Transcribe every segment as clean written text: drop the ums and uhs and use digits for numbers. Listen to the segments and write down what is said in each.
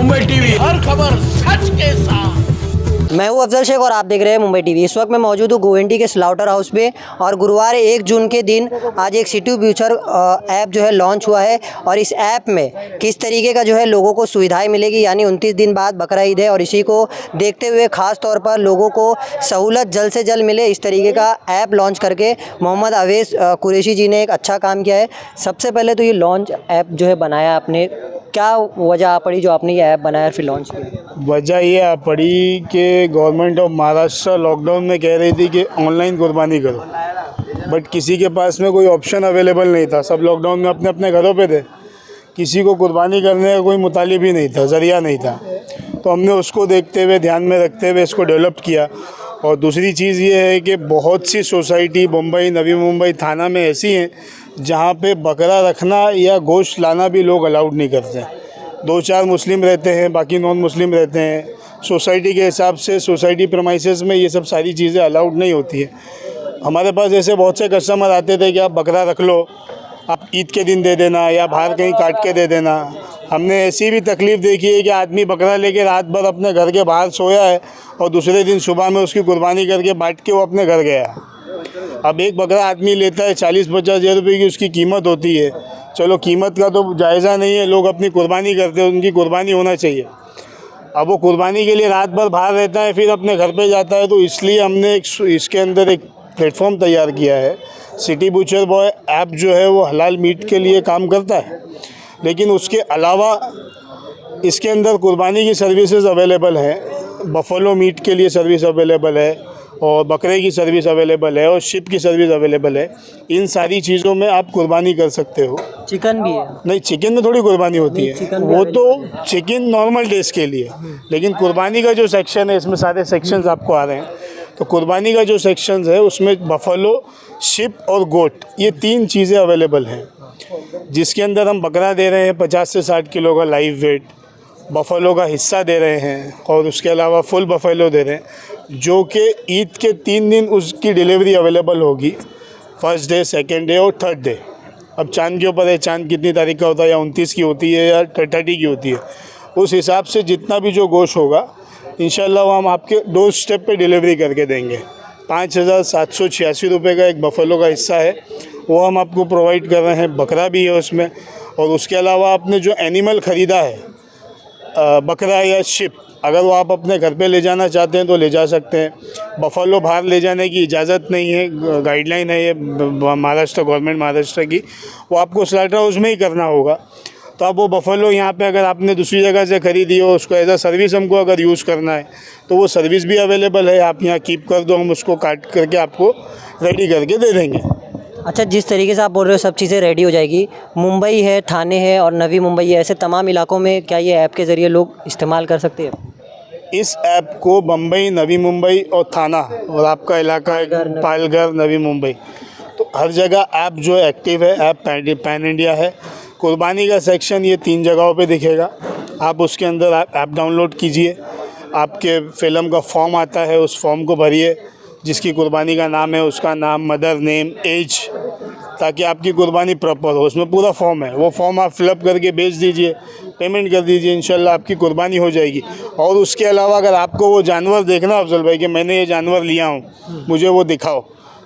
Mumbai TV, हर खबर सच के साथ। मैं हूं अफजल शेख और आप देख रहे हैं मुंबई टीवी। इस वक्त मैं मौजूद हूं गोविंदी के स्लाउटर हाउस पे और गुरुवार 1 जून के दिन आज एक सिटी फ्यूचर ऐप जो है लॉन्च हुआ है और इस ऐप में किस तरीके का जो है लोगों को सुविधाएं मिलेगी, यानी 29 दिन बाद बकरा ईद है और इसी को देखते हुए ख़ास तौर पर लोगों को सहूलत जल्द से जल्द मिले, इस तरीके का ऐप लॉन्च करके मोहम्मद अवैस कुरैशी जी ने एक अच्छा काम किया है। सबसे पहले तो ये लॉन्च ऐप जो है बनाया आपने, क्या वजह आ पड़ी जो आपने ये ऐप बनाया और फिर लॉन्च किया? वजह ये आ पड़ी कि गवर्नमेंट ऑफ महाराष्ट्र लॉकडाउन में कह रही थी कि ऑनलाइन कुर्बानी करो, बट किसी के पास में कोई ऑप्शन अवेलेबल नहीं था। सब लॉकडाउन में अपने अपने घरों पे थे, किसी को कुर्बानी करने का कोई मुतालिब ही नहीं था, ज़रिया नहीं था। तो हमने उसको देखते हुए, ध्यान में रखते हुए इसको डेवलप किया। और दूसरी चीज़ ये है कि बहुत सी सोसाइटी मुंबई, नवी मुंबई, थाना में ऐसी हैं जहाँ पे बकरा रखना या गोश्त लाना भी लोग अलाउड नहीं करते। 2-4 मुस्लिम रहते हैं, बाकी नॉन मुस्लिम रहते हैं। सोसाइटी के हिसाब से सोसाइटी प्रमाइसेस में ये सब सारी चीज़ें अलाउड नहीं होती है। हमारे पास ऐसे बहुत से कस्टमर आते थे कि आप बकरा रख लो, आप ईद के दिन दे देना या बाहर कहीं काट के दे देना। हमने ऐसी भी तकलीफ़ देखी है कि आदमी बकरा लेके रात भर अपने घर के बाहर सोया है और दूसरे दिन सुबह में उसकी कुर्बानी करके बांट के वो अपने घर गया। अब एक बकरा आदमी लेता है 40-50 हज़ार रुपये की उसकी कीमत होती है। चलो कीमत का तो जायज़ा नहीं है, लोग अपनी कुर्बानी करते हैं, उनकी कुर्बानी होना चाहिए। अब वो कुर्बानी के लिए रात भर बाहर रहता है, फिर अपने घर पे जाता है। तो इसलिए हमने इसके अंदर एक प्लेटफॉर्म तैयार किया है। सिटी बूचर बॉय ऐप जो है वो हलाल मीट के लिए काम करता है, लेकिन उसके अलावा इसके अंदर कुर्बानी की सर्विसेज अवेलेबल हैं। बफलो मीट के लिए सर्विस अवेलेबल है और बकरे की सर्विस अवेलेबल है और शिप की सर्विस अवेलेबल है। इन सारी चीज़ों में आप कुर्बानी कर सकते हो। चिकन भी है? नहीं, चिकन में थोड़ी कुर्बानी होती है, वो तो चिकन नॉर्मल डेज के लिए। लेकिन कुर्बानी का जो सेक्शन है, इसमें सारे सेक्शंस आपको आ रहे हैं। तो कुर्बानी का जो सेक्शंस है उसमें बफलो, शिप और गोट, ये 3 चीज़ें अवेलेबल हैं, जिसके अंदर हम बकरा दे रहे हैं 50 से 60 किलो का लाइव वेट, बफलो का हिस्सा दे रहे हैं और उसके अलावा फुल बफलो दे रहे हैं, जो कि ईद के 3 दिन उसकी डिलीवरी अवेलेबल होगी, फर्स्ट डे, सेकेंड डे और थर्ड डे। अब चांद के ऊपर है, चांद कितनी तारीख का होता है, या 29 की होती है या 30 की होती है। उस हिसाब से जितना भी जो गोश्त होगा इंशाल्लाह वो हम आपके 2 स्टेप पे डिलीवरी करके देंगे। 5,786 रुपये का एक बफलो का हिस्सा है, वो हम आपको प्रोवाइड कर रहे हैं। बकरा भी है उसमें, और उसके अलावा आपने जो एनिमल ख़रीदा है, बकरा या शिप, अगर वो आप अपने घर पे ले जाना चाहते हैं तो ले जा सकते हैं। बफलो बाहर ले जाने की इजाज़त नहीं है, गाइडलाइन है ये महाराष्ट्र गवर्नमेंट महाराष्ट्र की, वो आपको स्लाटर हाउस में ही करना होगा। तो आप वो बफलो यहाँ पे अगर आपने दूसरी जगह से ख़रीदी हो, उसको एज अ सर्विस हमको अगर यूज़ करना है तो वो सर्विस भी अवेलेबल है। आप यहाँ कीप कर दो, हम उसको काट करके आपको रेडी करके दे देंगे। अच्छा, जिस तरीके से आप बोल रहे हो सब चीज़ें रेडी हो जाएगी, मुंबई है, थाने है और नवी मुंबई है, ऐसे तमाम इलाकों में क्या ये ऐप के ज़रिए लोग इस्तेमाल कर सकते हैं? इस ऐप को मुंबई, नवी मुंबई और थाना और आपका इलाका है पालघर, नवी मुंबई, तो हर जगह ऐप जो है एक्टिव है। ऐप पैन इंडिया है। कुर्बानी का सेक्शन ये 3 जगहों पे दिखेगा। आप उसके अंदर ऐप डाउनलोड कीजिए, आपके फ़िल्म का फॉर्म आता है, उस फॉर्म को भरिए, जिसकी कुर्बानी का नाम है उसका नाम, मदर नेम, एज, ताकि आपकी कुर्बानी प्रॉपर हो। उसमें पूरा फॉर्म है, वो फॉर्म आप फिलअप करके भेज दीजिए, पेमेंट कर दीजिए, इंशाल्लाह आपकी कुर्बानी हो जाएगी। और उसके अलावा अगर आपको वो जानवर देखना अफजल भाई कि मैंने ये जानवर लिया हूँ, मुझे वो दिखाओ,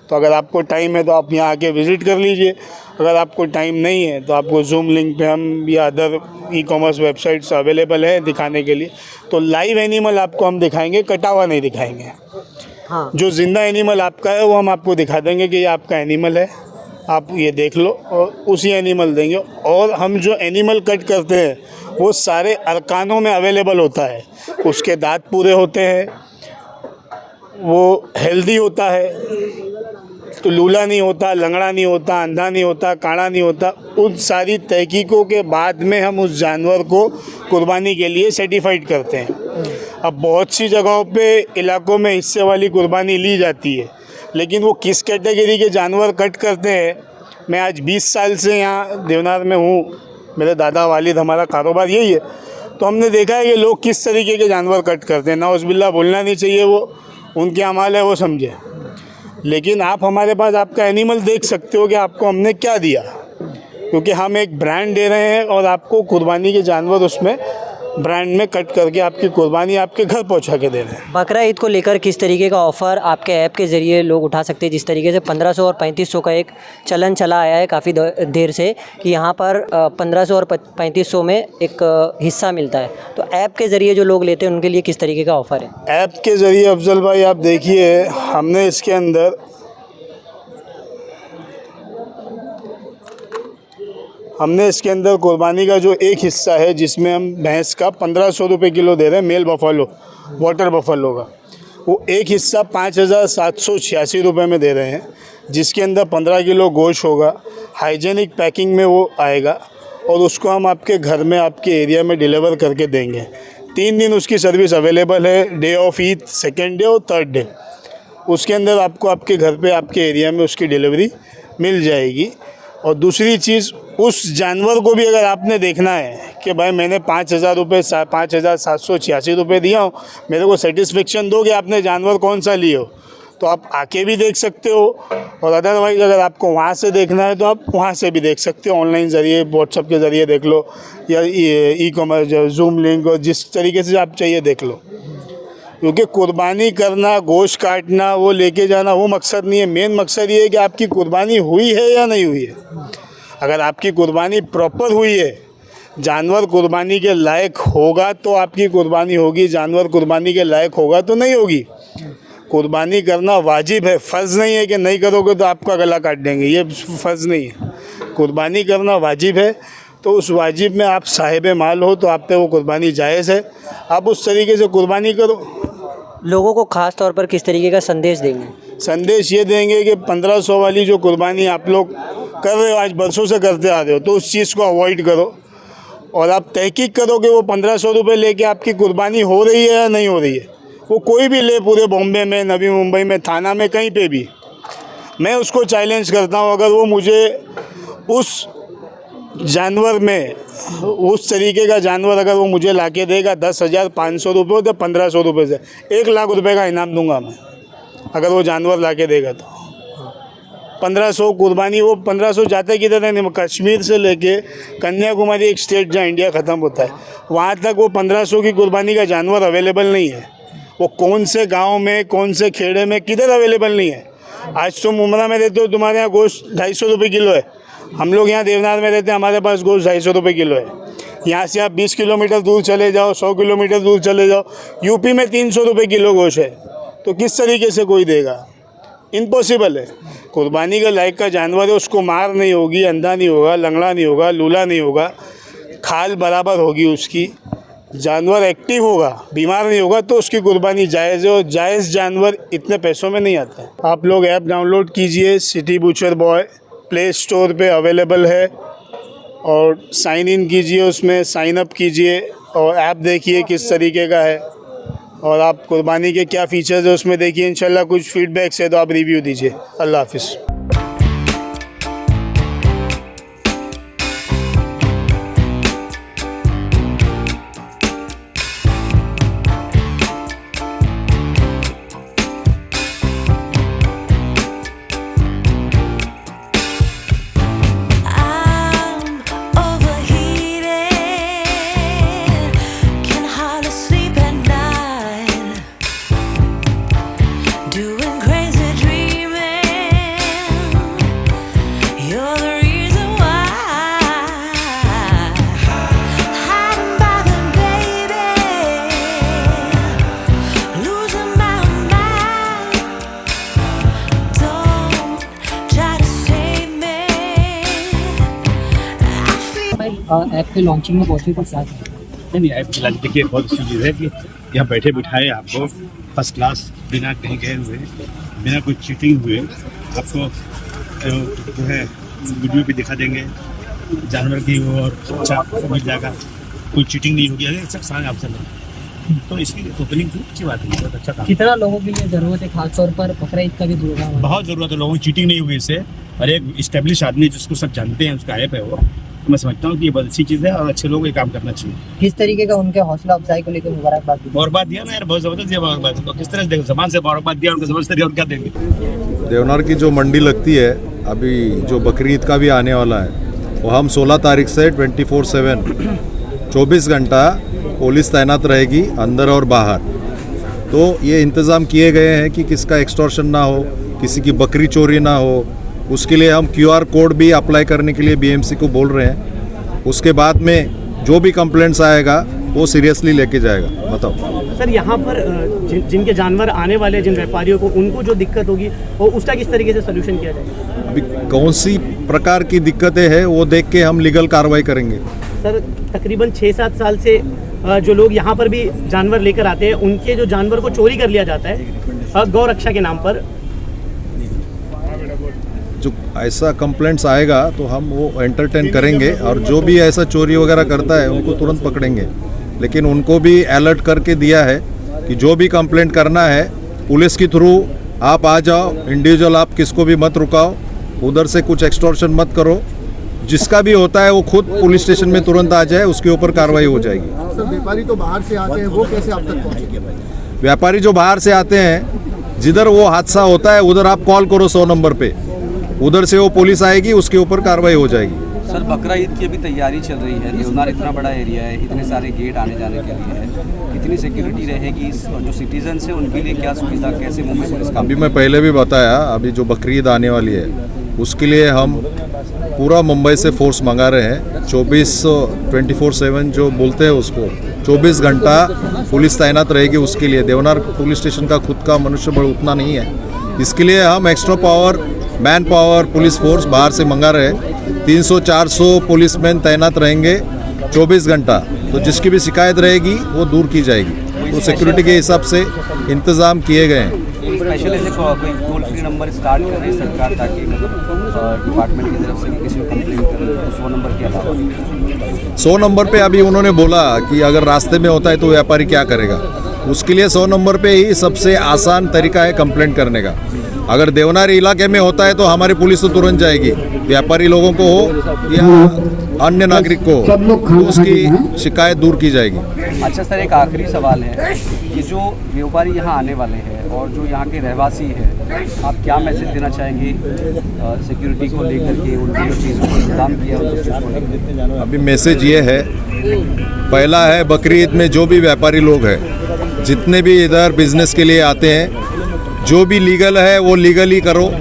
तो अगर आपको टाइम है तो आप यहाँ आके विज़िट कर लीजिए। अगर आपको टाइम नहीं है तो आपको ज़ूम लिंक पे हम या अदर ई-कॉमर्स वेबसाइट्स अवेलेबल है दिखाने के लिए। तो लाइव एनिमल आपको हम दिखाएंगे, कटा हुआ नहीं दिखाएंगे। हाँ, जो ज़िंदा एनिमल आपका है वो हम आपको दिखा देंगे कि ये आपका एनिमल है, आप ये देख लो, और उसी एनिमल देंगे। और हम जो एनिमल कट करते हैं वो सारे अरकानों में अवेलेबल होता है। उसके दांत पूरे होते हैं, वो हेल्दी होता है, तो लूला नहीं होता, लंगड़ा नहीं होता, अंधा नहीं होता, काड़ा नहीं होता। उन सारी तहकीकों के बाद में हम उस जानवर को कुर्बानी के लिए सर्टिफाइड करते हैं। अब बहुत सी जगहों पे इलाकों में हिस्से वाली कुर्बानी ली जाती है, लेकिन वो किस कैटेगरी के जानवर कट करते हैं। मैं आज 20 साल से यहाँ देवनार में हूँ, मेरे दादा वालिद, हमारा कारोबार यही है। तो हमने देखा है कि लोग किस तरीके के जानवर कट करते हैं। नाउज़ुबिल्लाह बोलना नहीं चाहिए, वो उनके अमाल है, वो समझे। लेकिन आप हमारे पास आपका एनिमल देख सकते हो कि आपको हमने क्या दिया, क्योंकि हम एक ब्रांड दे रहे हैं और आपको कुर्बानी के जानवर उसमें ब्रांड में कट करके आपकी कुर्बानी आपके घर पहुंचा के दे रहे हैं। बकरा ईद को लेकर किस तरीके का ऑफ़र आपके ऐप के ज़रिए लोग उठा सकते हैं? जिस तरीके से 1500 और 3500 का एक चलन चला आया है काफ़ी देर से कि यहाँ पर 1500 और 3500 में एक हिस्सा मिलता है, तो ऐप के ज़रिए जो लोग लेते हैं उनके लिए किस तरीके का ऑफ़र है? ऐप के ज़रिए अफजल भाई आप देखिए, हमने इसके अंदर कुर्बानी का जो एक हिस्सा है जिसमें हम भैंस का 1500 रुपये किलो दे रहे हैं, मेल बफेलो वाटर बफेलो का, वो एक हिस्सा 5786 रुपये में दे रहे हैं, जिसके अंदर 15 किलो गोश्त होगा, हाइजेनिक पैकिंग में वो आएगा और उसको हम आपके घर में आपके एरिया में डिलीवर करके देंगे। 3 दिन उसकी सर्विस अवेलेबल है, day of Eid, second day और थर्ड डे। उसके अंदर आपको आपके घर पे आपके एरिया में उसकी डिलीवरी मिल जाएगी। और दूसरी चीज़, उस जानवर को भी अगर आपने देखना है कि भाई मैंने 5000 रुपये 5786 रुपये दिया हूँ, मेरे को सेटिस्फेक्शन दो कि आपने जानवर कौन सा लिए हो, तो आप आके भी देख सकते हो। और अदरवाइज़ अगर आपको वहाँ से देखना है तो आप वहाँ से भी देख सकते हो, ऑनलाइन ज़रिए व्हाट्सएप के ज़रिए देख लो या ई-कॉमर्स जूम लिंक और जिस तरीके से आप चाहिए देख लो। क्योंकि कुर्बानी करना, गोश्त काटना, वो लेके जाना वो मकसद नहीं है। मेन मकसद ये है कि आपकी कुर्बानी हुई है या नहीं हुई है। अगर आपकी कुर्बानी प्रॉपर हुई है, जानवर कुर्बानी के लायक होगा तो आपकी कुर्बानी होगी, जानवर कुर्बानी के लायक होगा तो नहीं होगी। कुर्बानी करना वाजिब है, फ़र्ज़ नहीं है कि नहीं करोगे तो आपका गला काट देंगे, ये फ़र्ज़ नहीं है। कुर्बानी करना वाजिब है, तो उस वाजिब में आप साहिब माल हो तो आप पे वो कुर्बानी जायज़ है, आप उस तरीके से कुर्बानी करो। लोगों को ख़ास तौर पर किस तरीके का संदेश देंगे? संदेश ये देंगे कि 1500 वाली जो कुर्बानी आप लोग कर रहे हो, आज बरसों से करते आ रहे हो, तो उस चीज़ को अवॉइड करो और आप तहकीक करो कि वो 1500 रुपये लेके आपकी कुर्बानी हो रही है या नहीं हो रही है। वो कोई भी ले, पूरे बॉम्बे में, नवी मुंबई में, थाना में, कहीं पे भी, मैं उसको चैलेंज करता हूँ, अगर वो मुझे उस जानवर में उस तरीके का जानवर अगर वो मुझे ला के देगा 10,500 रुपये तो 1500 रुपये से 1 लाख रुपए का इनाम दूंगा मैं, अगर वो जानवर ला के देगा तो। 1500 कुर्बानी, वो 1500 जाते किधर है? कश्मीर से लेके कन्याकुमारी, एक स्टेट जहाँ इंडिया ख़त्म होता है, वहाँ तक वो 1500 की कुर्बानी का जानवर अवेलेबल नहीं है। वो कौन से गांव में, कौन से खेड़े में, किधर अवेलेबल नहीं है। आज तुम उमरा में रहते हो, तुम्हारे यहाँ गोश्त 250 रुपये किलो है। हम लोग यहाँ देवनाथ में रहते हैं, हमारे पास गोश्त 250 रुपये किलो है। यहाँ से आप 20 किलोमीटर दूर चले जाओ, 100 किलोमीटर दूर चले जाओ, यूपी में 300 रुपये किलो गोश्त है, तो किस तरीके से कोई देगा? इम्पॉसिबल है। कुर्बानी का लायक का जानवर है, उसको मार नहीं होगी, अंधा नहीं होगा, लंगड़ा नहीं होगा, लूला नहीं होगा, खाल बराबर होगी उसकी, जानवर एक्टिव होगा, बीमार नहीं होगा, तो उसकी कुर्बानी जायज़ है। और जायज़ जानवर इतने पैसों में नहीं आता है। आप लोग ऐप डाउनलोड कीजिए, city butcher boy play store पे अवेलेबल है, और साइन इन कीजिए, उसमें साइन अप कीजिए और ऐप देखिए किस तरीके का है, और आप कुर्बानी के क्या फ़ीचर्स है उसमें देखिए। इंशाल्लाह कुछ फीडबैक्स है तो आप रिव्यू दीजिए। अल्लाह हाफिज़। ऐप के लॉन्चिंग में पहुंचे तो क्या? नहीं, ऐप फिलहाल देखिए बहुत अच्छी चीज़ है कि यहाँ बैठे बिठाए आपको फर्स्ट क्लास, बिना कहीं गए हुए, बिना कोई चीटिंग हुए, आपको जो है वीडियो पे दिखा देंगे जानवर की, और अच्छा मिल जाएगा, कोई चीटिंग नहीं होगी, सब सारे ऑप्शन है। तो इसकी ओपनिंग की अच्छी बात है, बहुत अच्छा काम। कितना लोगों के लिए ज़रूरत है, खासतौर पर बकरा ईद का भी प्रोग्राम? बहुत ज़रूरत है, लोगों की चीटिंग नहीं हुई इससे, और एक इस्टेब्लिश आदमी जिसको सब जानते हैं, उसका ऐप है वो, मैं समझता हूँ कि ये बहुत अच्छी चीज़ है और अच्छे लोगों को ये काम करना चाहिए। किस तरीके का उनके हौसला अफजाई को लेकर मुबारकबाद? मुबारकबाद दिया ना यार, बहुत ज़बरदस्त दिया मुबारकबाद। तो किस तरह से देखो, जबान से मुबारकबाद दिया, उनको समझते दिया, और क्या देंगे। देवनार की जो मंडी लगती है, अभी जो बकरी ईद का भी आने वाला है, वो हम 16 तारीख से 24/7 24 घंटा पुलिस तैनात रहेगी अंदर और बाहर। तो ये इंतज़ाम किए गए हैं कि किसका एक्सटॉर्शन ना हो, किसी की बकरी चोरी ना हो। उसके लिए हम QR कोड भी अप्लाई करने के लिए BMC को बोल रहे हैं। उसके बाद में जो भी कंप्लेंट्स आएगा वो सीरियसली लेके जाएगा। बताओ सर, यहाँ पर जिनके जानवर आने वाले जिन व्यापारियों को, उनको जो दिक्कत होगी वो उसका किस तरीके से सोल्यूशन किया जाएगा? अभी कौन सी प्रकार की दिक्कतें हैं वो देख के हम लीगल कार्रवाई करेंगे। सर, तकरीबन 6-7 साल से जो लोग यहाँ पर भी जानवर लेकर आते हैं, उनके जो जानवर को चोरी कर लिया जाता है गौ रक्षा के नाम पर। जो ऐसा कंप्लेंट्स आएगा तो हम वो एंटरटेन करेंगे और जो भी ऐसा चोरी वगैरह करता है उनको तुरंत पकड़ेंगे। लेकिन उनको भी अलर्ट करके दिया है कि जो भी कंप्लेंट करना है पुलिस के थ्रू आप आ जाओ, इंडिविजुअल आप किसको भी मत रुकाओ, उधर से कुछ एक्सटॉर्शन मत करो। जिसका भी होता है वो खुद पुलिस स्टेशन में तुरंत आ जाए, उसके ऊपर कार्रवाई हो जाएगी। सर, व्यापारी तो बाहर से आते हैं, वो कैसे आप तक पहुँचेंगे? व्यापारी जो बाहर से आते हैं, जिधर वो हादसा होता है उधर आप कॉल करो 100 नंबर पे, उधर से वो पुलिस आएगी, उसके ऊपर कार्रवाई हो जाएगी। सर, बकरा ईद की अभी तैयारी चल रही है। देवनार इतना बड़ा एरिया है, इतने सारे गेट आने जाने के लिए है, कितनी सिक्योरिटी रहेगी? और जो सिटीजन्स हैं उनके लिए क्या सुविधा, कैसे मुंबई पुलिस का? अभी मैं पहले भी बताया, अभी जो बकरी ईद आने वाली है उसके लिए हम पूरा मुंबई से फोर्स मंगा रहे हैं। 24/7 जो बोलते हैं उसको 24 घंटा पुलिस तैनात रहेगी उसके लिए। देवनार पुलिस स्टेशन का खुद का मनुष्य बल उतना नहीं है, इसके लिए हम extra power, man power, police force बाहर से मंगा रहे हैं। 300-400 पुलिसमैन तैनात रहेंगे 24 घंटा। तो जिसकी भी शिकायत रहेगी वो दूर की जाएगी। तो सिक्योरिटी के हिसाब से इंतज़ाम किए गए हैं। स्पेशल ऐसे कोई टोल फ्री नंबर स्टार्ट कर रही है सरकार, ताकि मतलब डिपार्टमेंट की तरफ से किसी को कंप्लेंट कर रहे हैं 100 नंबर के अलावा? 100 नंबर पे अभी उन्होंने बोला कि अगर रास्ते में होता है तो व्यापारी क्या करेगा। उसके लिए 100 नंबर पे ही सबसे आसान तरीका है कंप्लेंट करने का। अगर देवनारी इलाके में होता है तो हमारी पुलिस तो तुरंत जाएगी, व्यापारी लोगों को हो या अन्य नागरिक को हो तो उसकी शिकायत दूर की जाएगी। अच्छा सर, एक आखिरी सवाल है कि जो व्यापारी यहाँ आने वाले हैं और जो यहाँ के रहवासी हैं, आप क्या मैसेज देना चाहेंगे सिक्योरिटी को लेकर के, उनकी जो चीज़ों को इंतजाम किया है उस चीज़ को लेकर? अभी मैसेज ये है, पहला है बकरी ईद में जो भी व्यापारी लोग हैं, जितने भी इधर बिजनेस के लिए आते हैं, जो भी लीगल है वो लीगली करो,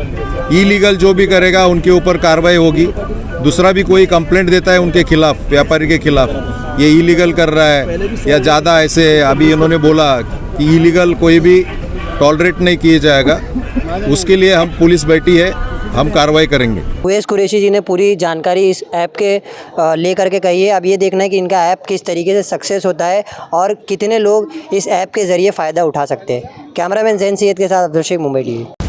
इलीगल जो भी करेगा उनके ऊपर कार्रवाई होगी। दूसरा भी कोई कंप्लेंट देता है उनके खिलाफ, व्यापारी के खिलाफ, ये इलीगल कर रहा है या ज़्यादा ऐसे, अभी इन्होंने बोला कि इलीगल कोई भी टॉलरेट नहीं किया जाएगा, उसके लिए हम पुलिस बैठी है, हम कार्रवाई करेंगे। उवैस कुरैशी जी ने पूरी जानकारी इस ऐप के लेकर के कही है। अब ये देखना है कि इनका ऐप किस तरीके से सक्सेस होता है और कितने लोग इस ऐप के ज़रिए फ़ायदा उठा सकते हैं। कैमरामैन जैन सैयद के साथ अब्दुल शेख, मुंबई TV।